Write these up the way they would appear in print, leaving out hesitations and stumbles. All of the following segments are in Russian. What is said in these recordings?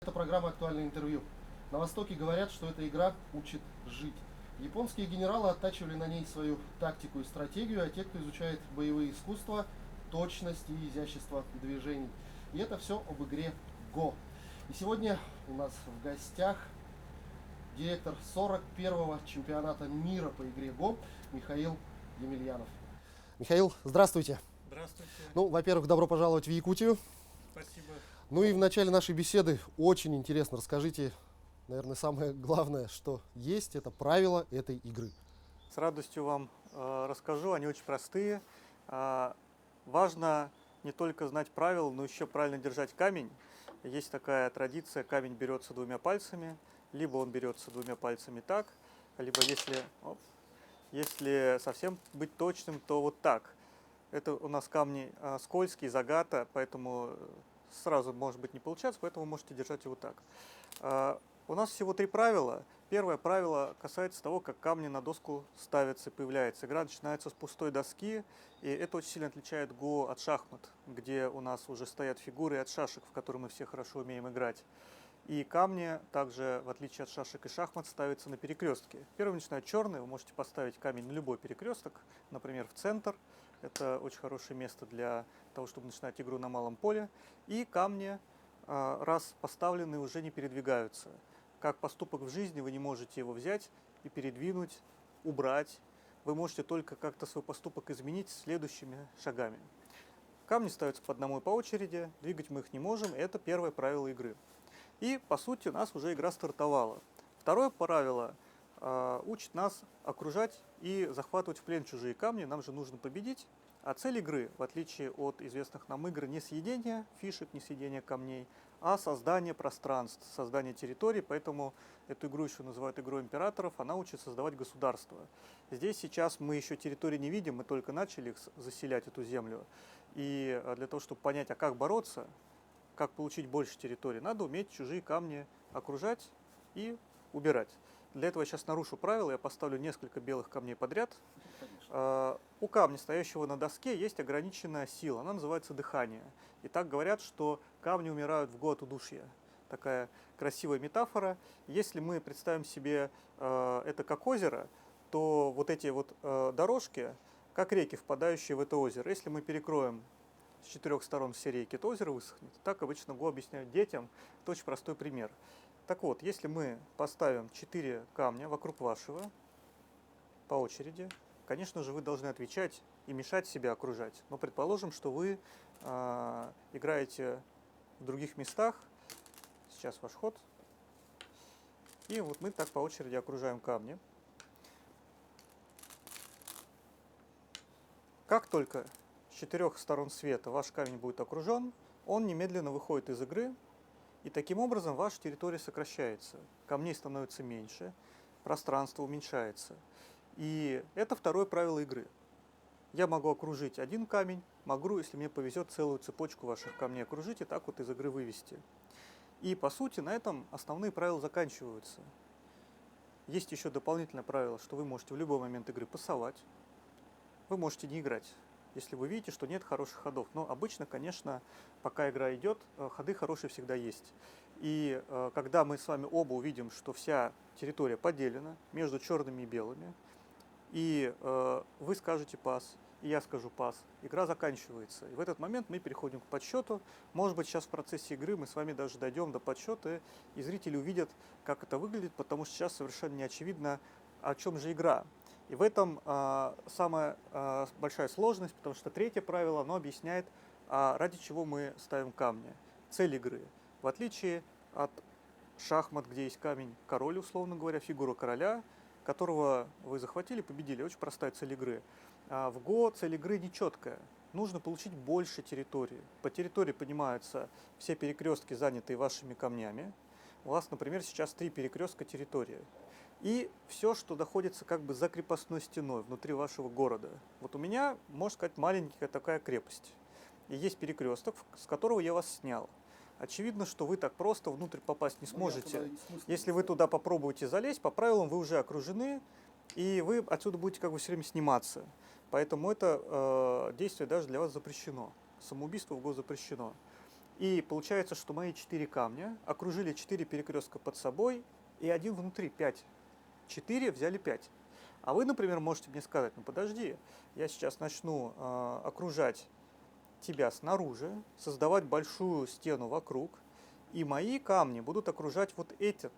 Это программа «Актуальное интервью». На Востоке говорят, что эта игра учит жить. Японские генералы оттачивали на ней свою тактику и стратегию, а те, кто изучает боевые искусства, точность и изящество движений. И это все об игре Го. И сегодня у нас в гостях директор 41-го чемпионата мира по игре Го Михаил Емельянов. Михаил, здравствуйте. Здравствуйте. Во-первых, добро пожаловать в Якутию. Спасибо. И в начале нашей беседы очень интересно, расскажите, наверное, самое главное, что есть, это правила этой игры. С радостью вам расскажу, они очень простые. Важно не только знать правила, но еще правильно держать камень. Есть такая традиция, камень берется двумя пальцами, либо он берется двумя пальцами так, либо если совсем быть точным, то вот так. Это у нас камни скользкие, загата, поэтому сразу может быть не получаться, поэтому можете держать его так. У нас всего 3 правила. Первое правило касается того, как камни на доску ставятся и появляются. Игра начинается с пустой доски, и это очень сильно отличает Го от шахмат, где у нас уже стоят фигуры, и от шашек, в которые мы все хорошо умеем играть. И камни также, в отличие от шашек и шахмат, ставятся на перекрестке. Первый начинает черный, вы можете поставить камень на любой перекресток, например, в центр. Это очень хорошее место для того, чтобы начинать игру на малом поле. И камни, раз поставлены, уже не передвигаются. Как поступок в жизни вы не можете его взять и передвинуть, убрать. Вы можете только как-то свой поступок изменить следующими шагами. Камни ставятся по одному и по очереди, двигать мы их не можем, и это первое правило игры. И, по сути, у нас уже игра стартовала. Второе правило учит нас окружать и захватывать в плен чужие камни. Нам же нужно победить. А цель игры, в отличие от известных нам игр, не съедение фишек, не съедение камней, а создание пространств, создание территорий. Поэтому эту игру еще называют игрой императоров. Она учит создавать государство. Здесь сейчас мы еще территории не видим, мы только начали их заселять, эту землю. И для того, чтобы понять, а как бороться, как получить больше территории, надо уметь чужие камни окружать и убирать. Для этого я сейчас нарушу правила, я поставлю несколько белых камней подряд. У камня, стоящего на доске, есть ограниченная сила, она называется дыхание. И так говорят, что камни умирают в год удушья. Такая красивая метафора. Если мы представим себе это как озеро, то вот эти вот дорожки, как реки, впадающие в это озеро. Если мы перекроем с 4 сторон все реки, то озеро высохнет. Так обычно Го объясняют детям. Это очень простой пример. Так вот, если мы поставим 4 камня вокруг вашего по очереди, конечно же, вы должны отвечать и мешать себя окружать. Но предположим, что вы играете в других местах. Сейчас ваш ход. И вот мы так по очереди окружаем камни. Как только с 4 сторон света ваш камень будет окружен, он немедленно выходит из игры, и таким образом ваша территория сокращается, камней становится меньше, пространство уменьшается. И это второе правило игры. Я могу окружить один камень, могу, если мне повезет, целую цепочку ваших камней окружить и так вот из игры вывести. И по сути на этом основные правила заканчиваются. Есть еще дополнительное правило, что вы можете в любой момент игры пасовать, вы можете не играть, если вы видите, что нет хороших ходов. Но обычно, конечно, пока игра идет, ходы хорошие всегда есть. И когда мы с вами оба увидим, что вся территория поделена между черными и белыми, и вы скажете пас, и я скажу пас, игра заканчивается. И в этот момент мы переходим к подсчету. Может быть, сейчас в процессе игры мы с вами даже дойдем до подсчета, и зрители увидят, как это выглядит, потому что сейчас совершенно не очевидно, о чем же игра. И в этом самая большая сложность, потому что третье правило, оно объясняет, ради чего мы ставим камни. Цель игры. В отличие от шахмат, где есть камень король, условно говоря, фигура короля, которого вы захватили, победили. Очень простая цель игры. В Го цель игры нечеткая. Нужно получить больше территории. По территории понимаются все перекрестки, занятые вашими камнями. У вас, например, сейчас 3 перекрестка территории. И все, что находится как бы за крепостной стеной внутри вашего города. Вот у меня, можно сказать, маленькая такая крепость. И есть перекресток, с которого я вас снял. Очевидно, что вы так просто внутрь попасть не сможете. Если вы туда попробуете залезть, по правилам вы уже окружены, и вы отсюда будете как бы все время сниматься. Поэтому это действие даже для вас запрещено. Самоубийство в Го запрещено. И получается, что мои 4 камня окружили 4 перекрестка под собой и один внутри, 5. 4 взяли 5. А вы, например, можете мне сказать, ну подожди, я сейчас начну окружать тебя снаружи, создавать большую стену вокруг, и мои камни будут окружать вот эти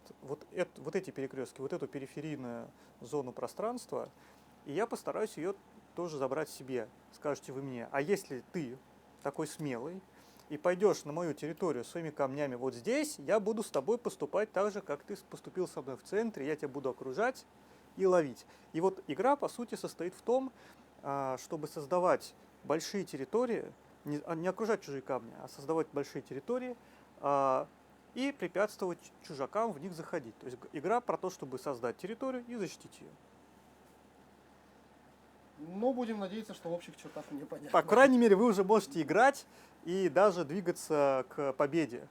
перекрестки, вот эту периферийную зону пространства, и я постараюсь ее тоже забрать себе, скажете вы мне. А если ты такой смелый и пойдешь на мою территорию своими камнями вот здесь, я буду с тобой поступать так же, как ты поступил со мной в центре, я тебя буду окружать и ловить. И вот игра, по сути, состоит в том, чтобы создавать большие территории, не окружать чужие камни, а создавать большие территории и препятствовать чужакам в них заходить. То есть игра про то, чтобы создать территорию и защитить ее. Но будем надеяться, что в общих чертах мне понятно. По крайней мере, вы уже можете играть и даже двигаться к победе.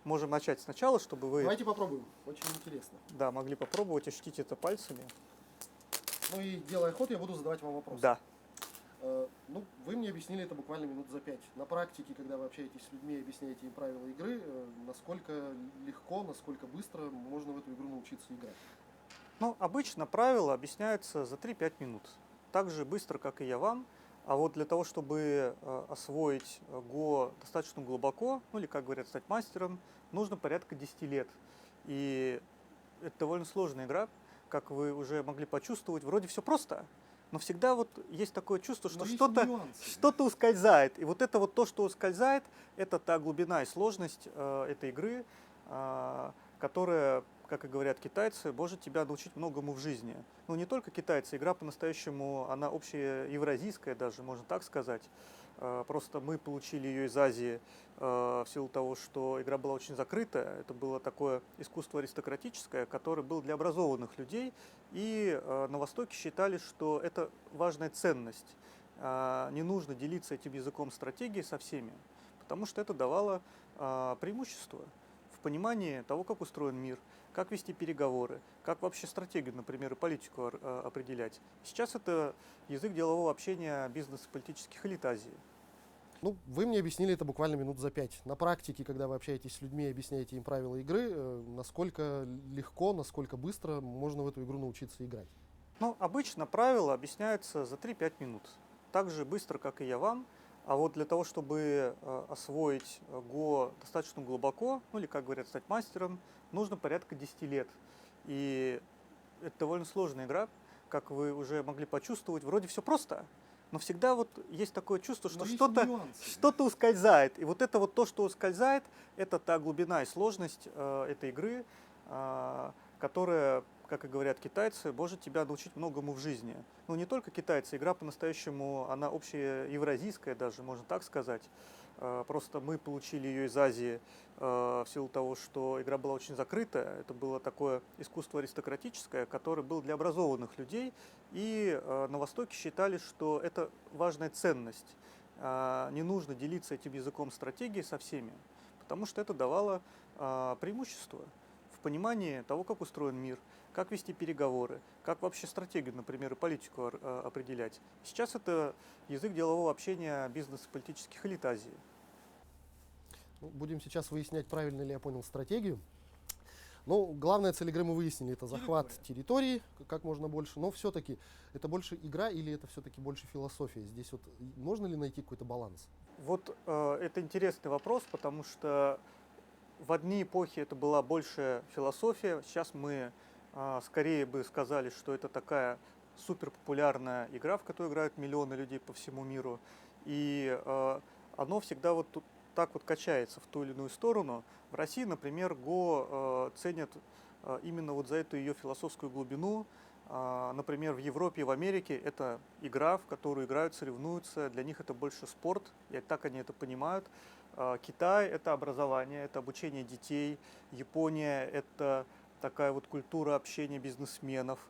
Можем начать сначала, чтобы вы Давайте попробуем, очень интересно. могли попробовать, ощутить это пальцами. Ну и делая ход, я буду задавать вам вопросы. Да. Ну, вы мне объяснили это буквально минут за 5. На практике, когда вы общаетесь с людьми и объясняете им правила игры, насколько легко, насколько быстро можно в эту игру научиться играть? Ну, обычно правила объясняются за 3-5 минут. Так же быстро, как и я вам. А вот для того, чтобы освоить Го достаточно глубоко, ну или, как говорят, стать мастером, нужно порядка 10 лет. И это довольно сложная игра, как вы уже могли почувствовать. Вроде все просто, но всегда вот есть такое чувство, что что-то ускользает. И вот это вот то, что ускользает, это та глубина и сложность этой игры, которая, как и говорят китайцы, может тебя научить многому в жизни. Ну, не только китайцы, игра по-настоящему, она общеевразийская даже, можно так сказать. Просто мы получили ее из Азии в силу того, что игра была очень закрытая. Это было такое искусство аристократическое, которое было для образованных людей. И на Востоке считали, что это важная ценность. Не нужно делиться этим языком стратегии со всеми, потому что это давало преимущество в понимании того, как устроен мир, как вести переговоры, как вообще стратегию, например, и политику определять. Сейчас это язык делового общения бизнес-политических элит Азии. Ну, вы мне объяснили это буквально минут за 5. На практике, когда вы общаетесь с людьми и объясняете им правила игры, насколько легко, насколько быстро можно в эту игру научиться играть? Ну, обычно правила объясняются за 3-5 минут. Так же быстро, как и я вам. А вот для того, чтобы освоить Го достаточно глубоко, ну или, как говорят, стать мастером, нужно порядка 10 лет. И это довольно сложная игра, как вы уже могли почувствовать. Вроде все просто, но всегда вот есть такое чувство, что что-то ускользает. И вот это вот то, что ускользает, это та глубина и сложность этой игры, которая, как и говорят китайцы, может тебя научить многому в жизни. Ну, не только китайцы, игра по-настоящему, она общеевразийская даже, можно так сказать. Просто мы получили ее из Азии в силу того, что игра была очень закрытая. Это было такое искусство аристократическое, которое было для образованных людей. И на Востоке считали, что это важная ценность. Не нужно делиться этим языком стратегии со всеми, потому что это давало преимущество в понимании того, как устроен мир, как вести переговоры, как вообще стратегию, например, и политику определять. Сейчас это язык делового общения бизнес-политических элит Азии. Будем сейчас выяснять, правильно ли я понял стратегию. Ну, главная цель игры мы выяснили, это захват территории как можно больше, но все-таки это больше игра или это все-таки больше философия? Здесь вот можно ли найти какой-то баланс? Вот это интересный вопрос, потому что в одни эпохи это была больше философия, сейчас мы скорее бы сказали, что это такая суперпопулярная игра, в которую играют миллионы людей по всему миру, и оно всегда вот так вот качается в ту или иную сторону. В России, например, Го ценят именно вот за эту ее философскую глубину. Например, в Европе и в Америке это игра, в которую играют, соревнуются. Для них это больше спорт, и так они это понимают. Китай – это образование, это обучение детей. Япония – это такая вот культура общения бизнесменов.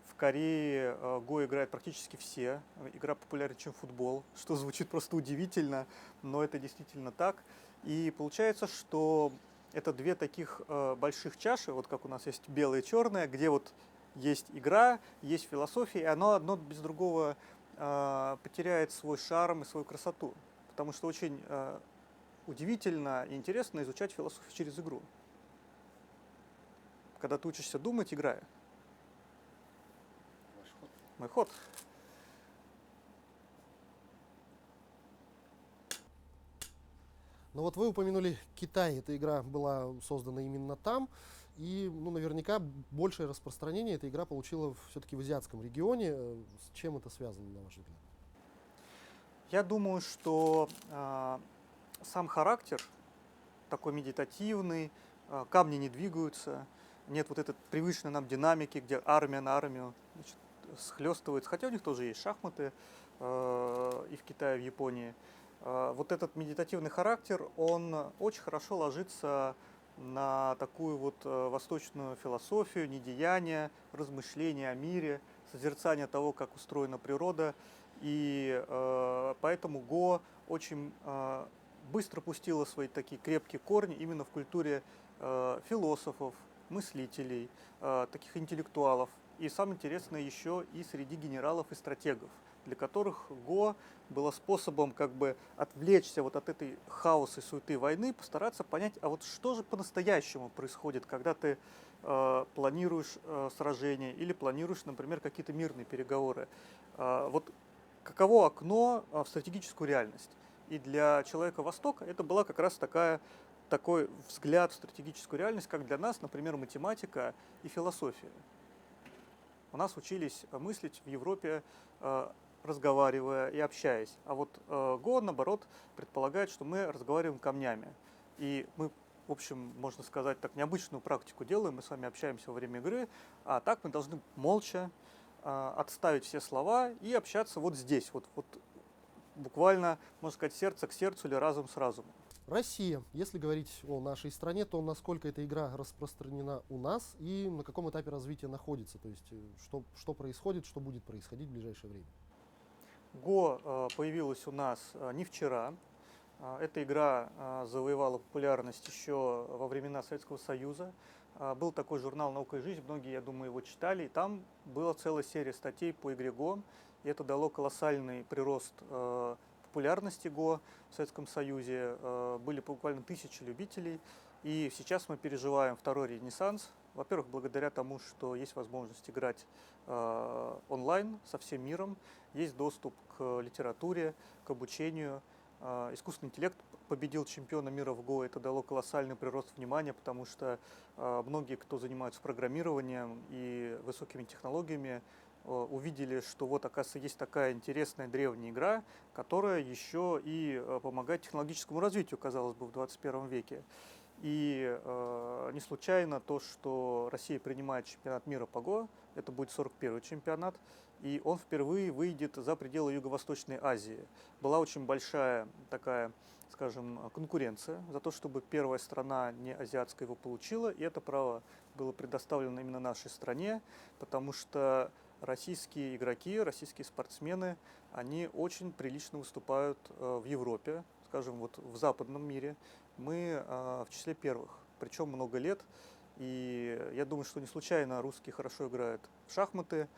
В Корее Го играют практически все. Игра популярнее, чем футбол, что звучит просто удивительно, но это действительно так. И получается, что это две таких больших чаши, вот как у нас есть белая и черная, где вот есть игра, есть философия, и оно одно без другого потеряет свой шарм и свою красоту. Потому что очень удивительно и интересно изучать философию через игру. Когда ты учишься думать, играя. Ваш ход. Мой ход. Ну вот вы упомянули Китай, эта игра была создана именно там, и ну, наверняка большее распространение эта игра получила все-таки в азиатском регионе. С чем это связано, на ваш взгляд? Я думаю, что сам характер такой медитативный, камни не двигаются, нет вот этой привычной нам динамики, где армия на армию, значит, схлестывается. Хотя у них тоже есть шахматы и в Китае, и в Японии. Вот этот медитативный характер, он очень хорошо ложится на такую вот восточную философию, недеяния, размышления о мире, созерцание того, как устроена природа. И поэтому Го очень быстро пустила свои такие крепкие корни именно в культуре философов, мыслителей, таких интеллектуалов. И самое интересное еще и среди генералов и стратегов, для которых Го было способом как бы отвлечься вот от этой хаоса и суеты войны, постараться понять, а вот что же по-настоящему происходит, когда ты планируешь сражение или планируешь, например, какие-то мирные переговоры. Вот каково окно в стратегическую реальность. И для человека Востока это была как раз такой взгляд в стратегическую реальность, как для нас, например, математика и философия. У нас учились мыслить в Европе, разговаривая и общаясь. А вот Го, наоборот, предполагает, что мы разговариваем камнями. И мы, в общем, можно сказать, так необычную практику делаем, мы с вами общаемся во время игры, а так мы должны молча отставить все слова и общаться вот здесь, вот буквально, можно сказать, сердце к сердцу или разум с разумом. Россия. Если говорить о нашей стране, то насколько эта игра распространена у нас и на каком этапе развития находится? То есть что происходит, что будет происходить в ближайшее время? Го появилась у нас не вчера. Эта игра завоевала популярность еще во времена Советского Союза. Был такой журнал «Наука и жизнь», многие, я думаю, его читали, и там была целая серия статей по игре Го, и это дало колоссальный прирост популярности Го в Советском Союзе. Были буквально тысячи любителей, и сейчас мы переживаем второй ренессанс. Во-первых, благодаря тому, что есть возможность играть онлайн со всем миром, есть доступ к литературе, к обучению. Искусственный интеллект победил чемпиона мира в Го, это дало колоссальный прирост внимания, потому что многие, кто занимаются программированием и высокими технологиями, увидели, что вот, оказывается, есть такая интересная древняя игра, которая еще и помогает технологическому развитию, казалось бы, в 21 веке. И не случайно то, что Россия принимает чемпионат мира по Го, это будет 41-й чемпионат, и он впервые выйдет за пределы Юго-Восточной Азии. Была очень большая такая, скажем, конкуренция за то, чтобы первая страна не азиатская его получила, и это право было предоставлено именно нашей стране, потому что российские игроки, российские спортсмены, они очень прилично выступают в Европе, скажем, вот в западном мире. Мы в числе первых, причем много лет. И я думаю, что не случайно русские хорошо играют в шахматы.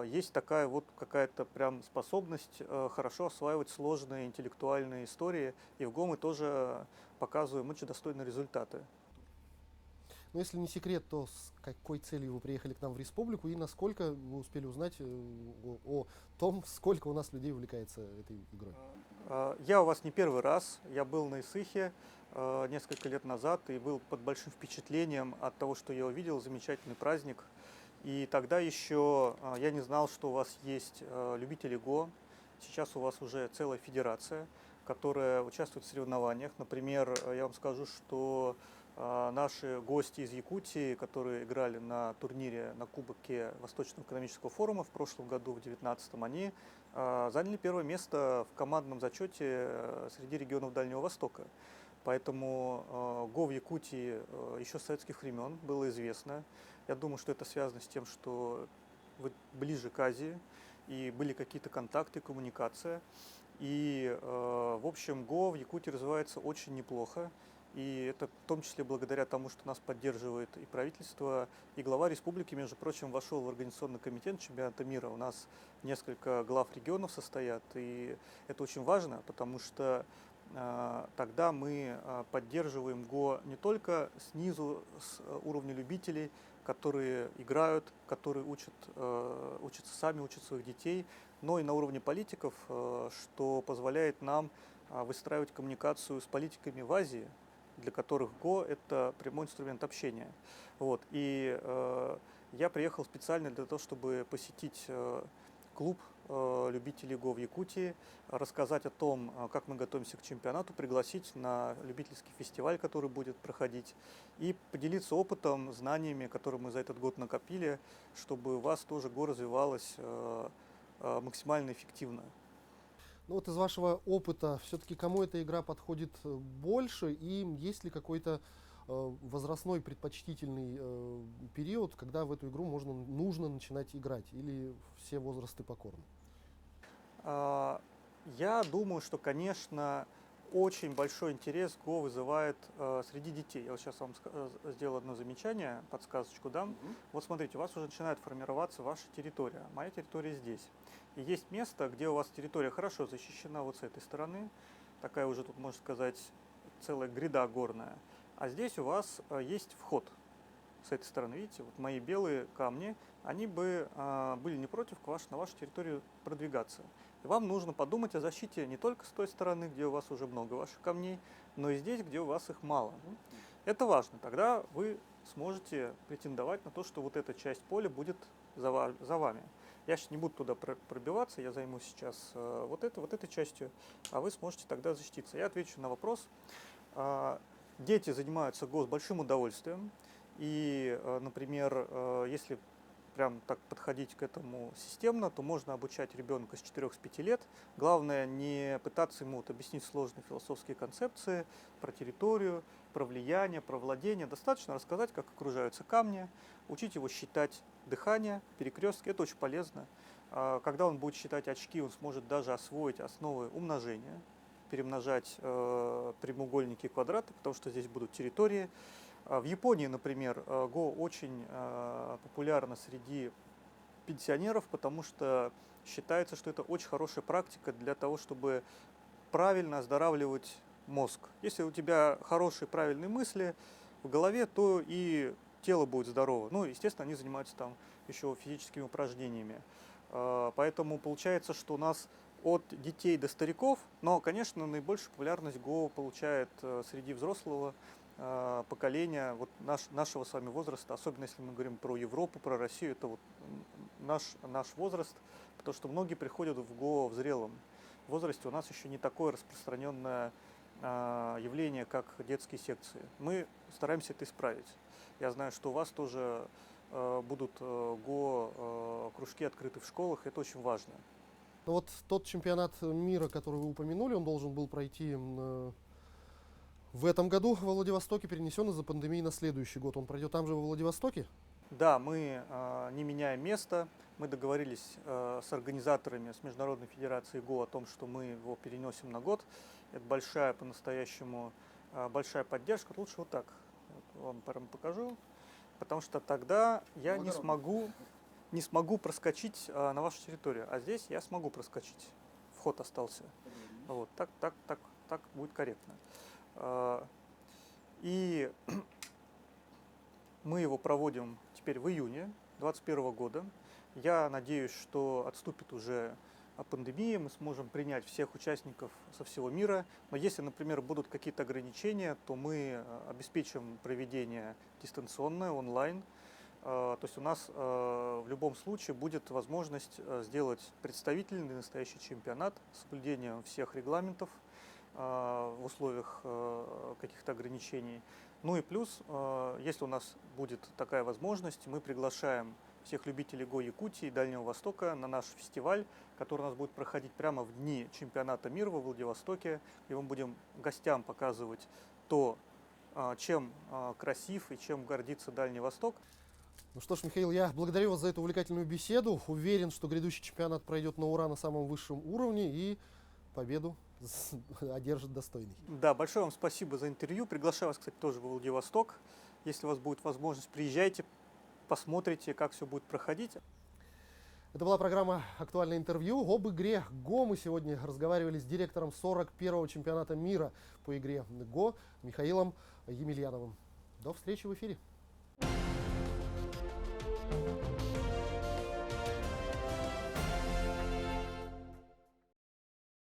Есть такая вот какая-то прям способность хорошо осваивать сложные интеллектуальные истории. И в Го мы тоже показываем очень достойные результаты. Но если не секрет, то с какой целью вы приехали к нам в республику и насколько вы успели узнать о том, сколько у нас людей увлекается этой игрой? Я у вас не первый раз. Я был на Исыхе несколько лет назад и был под большим впечатлением от того, что я увидел. Замечательный праздник. И тогда еще я не знал, что у вас есть любители Го. Сейчас у вас уже целая федерация, которая участвует в соревнованиях. Например, я вам скажу, что наши гости из Якутии, которые играли на турнире на Кубке Восточного экономического форума в прошлом году, в 2019, они заняли первое место в командном зачете среди регионов Дальнего Востока. Поэтому Го в Якутии еще с советских времен было известно. Я думаю, что это связано с тем, что вы ближе к Азии, и были какие-то контакты, коммуникация. И, в общем, Го в Якутии развивается очень неплохо. И это в том числе благодаря тому, что нас поддерживает и правительство, и глава республики, между прочим, вошел в организационный комитет чемпионата мира. У нас несколько глав регионов состоят, и это очень важно, потому что тогда мы поддерживаем ГО не только снизу, с уровня любителей, которые играют, которые учатся сами, учат своих детей, но и на уровне политиков, что позволяет нам выстраивать коммуникацию с политиками в Азии, для которых ГО – это прямой инструмент общения. Вот. И я приехал специально для того, чтобы посетить клуб любителей ГО в Якутии, рассказать о том, как мы готовимся к чемпионату, пригласить на любительский фестиваль, который будет проходить, и поделиться опытом, знаниями, которые мы за этот год накопили, чтобы у вас тоже ГО развивалось максимально эффективно. Ну вот из вашего опыта, все-таки кому эта игра подходит больше, и есть ли какой-то возрастной предпочтительный период, когда в эту игру нужно начинать играть, или все возрасты покорны? Я думаю, что, конечно, очень большой интерес ГО вызывает среди детей. Я вот сейчас вам сделаю одно замечание, подсказочку дам. Вот смотрите, у вас уже начинает формироваться ваша территория. Моя территория здесь. И есть место, где у вас территория хорошо защищена вот с этой стороны. Такая уже тут, можно сказать, целая гряда горная. А здесь у вас есть вход с этой стороны. Видите, вот мои белые камни, они бы были не против на вашу территорию продвигаться. И вам нужно подумать о защите не только с той стороны, где у вас уже много ваших камней, но и здесь, где у вас их мало. Это важно. Тогда вы сможете претендовать на то, что вот эта часть поля будет за вами. Я сейчас не буду туда пробиваться, я займусь сейчас вот этой частью, а вы сможете тогда защититься. Я отвечу на вопрос. Дети занимаются ГО с большим удовольствием. И, например, если прям так подходить к этому системно, то можно обучать ребенка с 4-5 лет. Главное не пытаться ему объяснить сложные философские концепции про территорию, про влияние, про владение. Достаточно рассказать, как окружаются камни, учить его считать дыхание, перекрестки. Это очень полезно. Когда он будет считать очки, он сможет даже освоить основы умножения, перемножать прямоугольники и квадраты, потому что здесь будут территории. В Японии, например, ГО очень популярно среди пенсионеров, потому что считается, что это очень хорошая практика для того, чтобы правильно оздоравливать мозг. Если у тебя хорошие правильные мысли в голове, то и тело будет здорово. Ну, естественно, они занимаются там еще физическими упражнениями. Поэтому получается, что у нас от детей до стариков, но, конечно, наибольшую популярность ГО получает среди взрослого поколения вот нашего с вами возраста, особенно если мы говорим про Европу, про Россию, это вот наш возраст, потому что многие приходят в ГО в зрелом возрасте. У нас еще не такое распространенное явление, как детские секции. Мы стараемся это исправить. Я знаю, что у вас тоже будут ГО кружки открыты в школах, это очень важно. Ну вот тот чемпионат мира, который вы упомянули, он должен был пройти в этом году во Владивостоке, перенесен из-за пандемии на следующий год. Он пройдет там же, во Владивостоке? Да, мы не меняем место. Мы договорились с организаторами, с Международной Федерацией ГО о том, что мы его переносим на год. Это большая, по-настоящему, большая поддержка. Лучше вот так. Вот вам прям покажу. Потому что тогда я не смогу проскочить на вашу территорию. А здесь я смогу проскочить. Вход остался. Вот, так будет корректно. И мы его проводим теперь в июне 2021 года. Я надеюсь, что отступит уже пандемия, мы сможем принять всех участников со всего мира. Но если, например, будут какие-то ограничения, то мы обеспечим проведение дистанционное, онлайн. То есть у нас в любом случае будет возможность сделать представительный настоящий чемпионат с соблюдением всех регламентов в условиях каких-то ограничений. Ну и плюс, если у нас будет такая возможность, мы приглашаем всех любителей ГО Якутии и Дальнего Востока на наш фестиваль, который у нас будет проходить прямо в дни чемпионата мира во Владивостоке, и мы будем гостям показывать то, чем красив и чем гордится Дальний Восток. Ну что ж, Михаил, я благодарю вас за эту увлекательную беседу. Уверен, что грядущий чемпионат пройдет на ура на самом высшем уровне и победу одержит достойный. Да, большое вам спасибо за интервью. Приглашаю вас, кстати, тоже в Владивосток. Если у вас будет возможность, приезжайте, посмотрите, как все будет проходить. Это была программа «Актуальное интервью». Об игре ГО мы сегодня разговаривали с директором 41-го чемпионата мира по игре ГО Михаилом Емельяновым. До встречи в эфире.